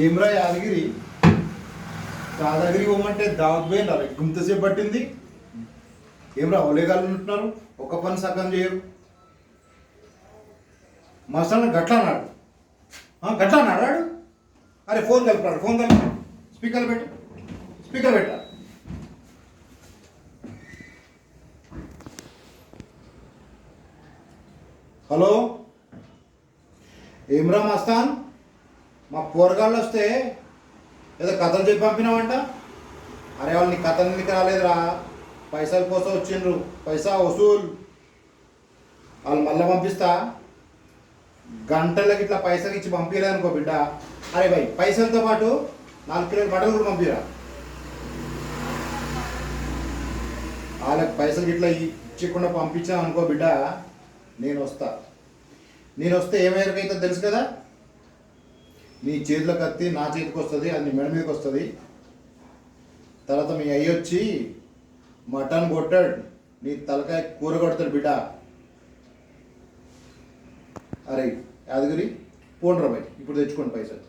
ఏమ్రా యాదగిరి దాదాగిరి పోమంటే దావత్ పోయిన గుంతసేపు పట్టింది. ఏమ్రా ఒలేగాళ్ళు ఉంటున్నారు, ఒక పని సగం చేయరు. మసాలా గట్లా అన్నాడు, గట్లా అన్నాడు. అరే ఫోన్ కలిపాడు, ఫోన్ కలిపి స్పీకర్ పెట్టు, స్పీకర్ పెట్టా. హలో ఏమ్రా మస్తాన్, మా పోరగాళ్ళు వస్తే ఏదో కథలు చెప్పి పంపినావంట. అరే వాళ్ళు నీ కథలు ఎందుకు రాలేదురా, పైసల కోసం వచ్చిండ్రు, పైసా వసూల్. వాళ్ళు మళ్ళీ పంపిస్తా, గంటలకి ఇట్లా పైసలు ఇచ్చి పంపించలేదనుకో బిడ్డ. అరే భయ్ పైసలతో పాటు 4 కిలోల మటన్ కూడా పంపిరా. వాళ్ళకి పైసలు ఇట్లా ఇచ్చకుండా పంపించాను అనుకో బిడ్డ, నేను వస్తే ఏమేరకైతే తెలుసు కదా. నీ చేతిలో కత్తి నా చేతికి వస్తుంది, అది నీ మెడ మీదకి వస్తుంది. తర్వాత మీ అయ్యి వచ్చి మటన్ కొట్టాడు, నీ తలకాయ కూర కొడతాడు బిడ్డ. అరే యాదగిరి పోండ్రా బాయ్, ఇప్పుడు తెచ్చుకోండి పైసలు.